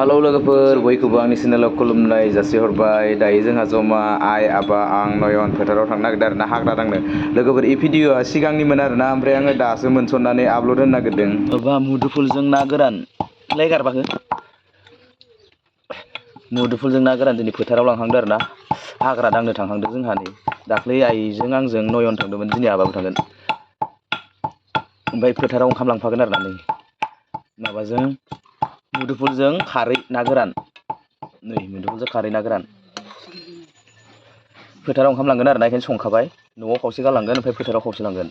Hello लोगोफोर बयखौबो आंनि चेनेलाव खुलुमनाय जासिहरबाय। दायो जोंहा जमा आइ आबा आं नयन फोथाराव थांनो नागिरदों आरोना हाग्रा दांनो। लोगोफोर इ भिडिअआ सिगांनिमोन आरोना, ओमफ्राय आङो दासो मोनसननानै आपल'ड होनो नागिरदों। माबा मुदुफुलजों ना गोरान गारबाखो मुदुफुलजों ना गोरान दिनै फोथाराव लांहांदों आरोना, हाग्रा दांनो थांहांदों जोंहा नै। दाख्लै आइजों आंजों नयन थांदोंमोन, दिनै आबाबो थांगोन। ओमफ्राय फोथाराव ओंखाम लांफागोन आरोना नै माबाजों मुदुफुलजों खारै ना गोरान। नै मुदुफुलजों खारै ना गोरान फोथाराव ओंखाम लांगोन आरोना, बेखायनो संखाबाय। न'आव खावसे गालांगोन, ओमफ्राय फोथाराव खावसे लांगोन।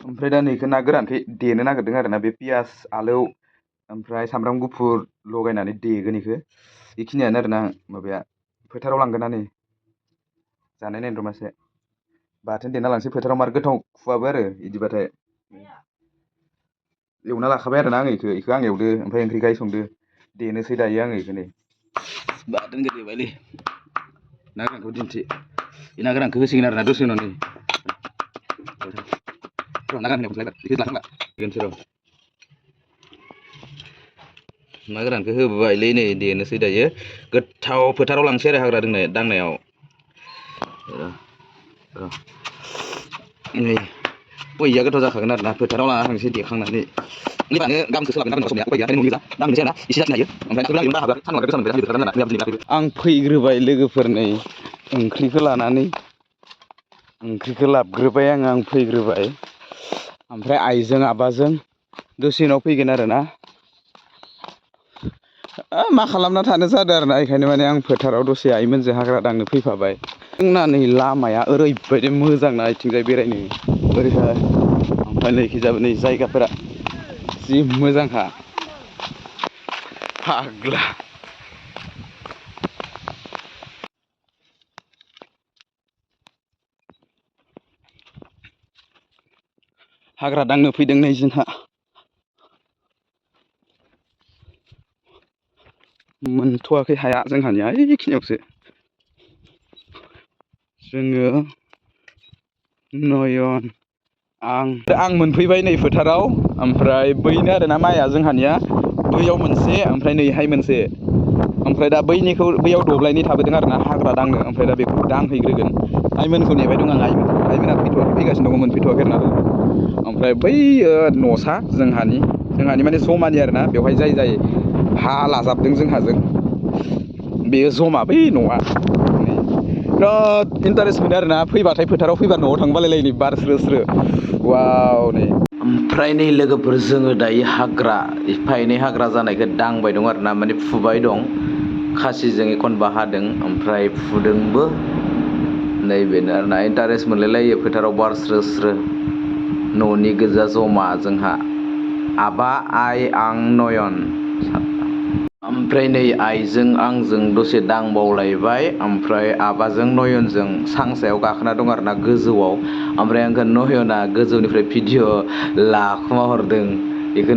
ओमफ्राय दा नैखौ ना गोरानखौ देनो नागिरदों आरोना, बे पियास आलौ ओमफ्राय सामब्राम गुफुर लगायनानै देगोन बेखौ। बेखिनियानो आरोना माबाया। फोथाराव लांगोन ना नै जानाय नायनो र' मासे बाथोन देना लांसै। फोथाराव मार गोथाव खुवाबो आरो बिदिबाथाय। एवना लाखाबाय आरोना आङो इखौ आं एवदो, ओमफ्राय ओंख्रिखौ आइ संदो। देनोसै दायो आङो इखौ नै बाथोन देबायलै। ना गोरानखौ दिन्थि, बे ना गोरानखौ होसिगोन आरोना दसे उनाव नै ना गोरानखौ होबायलै नै देनोसै दायो। गोथाव फोथाराव लांसै आरो हाग्रा दांनायाव। नै बैया गोथाव जाखागोन आरोना, फोथाराव लाना थांसै देखांनानै। आं फैग्रोबाय लोगोफोर, नै ओंख्रिखौ लानानै ओंख्रिखौ लाबोग्रोबाय आं फैग्रोबाय। ओमफ्राय आइजों आबाजों दसे उनाव फैगोन आरोना। मा खालामना थानो जादों आरोना, बेखायनो माने आं फोथाराव दसे आइमोनजों हाग्रा दांनो फैफाबाय। जोंना नै लामाया ओरैबायदि मोजांना इथिंजाय बेरायनो ओरैहाय। ओमफ्राय नैखिजाबो नै जायगाफोरा जि मोजांखा फाग्ला। हाग्रा दांनो फैदों नै जोंहा। मोनथ'वाखै हाया जोंहानिया बेखिनियावसो। जोङो नयन आं मोनफैबाय नै फोथाराव। ओमफ्राय बैनो आरोना माइआ जोंहानिया, बैयाव मोनसे ओमफ्राय नैहाय मोनसे। ओमफ्राय दा बैयाव दब्लायनै थाबोदों आरोना हाग्रा दांनो। ओमफ्राय दा बेखौ दांहैग्रोगोन। आइमोनखौ नेबाय दं आं, आइमोना फैगासिनो दङ, मोनफैथ'वाखै आरोना। ओमफ्राय बै न'सा जोंहानि माने जमानि आरोना, बेवहाय जाय हा लाजाबदों जोंहाजों बेयो जमा बै न'आ। बिराद इन्टारेस्ट मोनो आरोना फैबाथाय, फोथाराव फैबा न'आव थांबालायलायनो बार स्रो स्रो वाव नै। ओमफ्राय नै लोगोफोर जोङो दायो हाग्रा एफा एनै हाग्रा जानायखौ दांबाय दं आरोना, माने फुबाय दं। खासिजों एखनबा हादों ओमफ्राय फुदोंबो। नैबेनो आरोना इन्टारेस्ट मोनलायलायो फोथाराव बार स्रो स्रो। न'नि गोजा जमा जोंहा आबा आइ आं नयन। ओमफ्राय नै आइजों आंजों दसे दांबावलायबाय। ओमफ्राय आबाजों नयनजों सांसायाव गाखोना दं आरोना गोजौआव। ओमफ्राय आंखौ नयना गोजौनिफ्राय भिडिअ' लाखुमा हरदों। बेखौ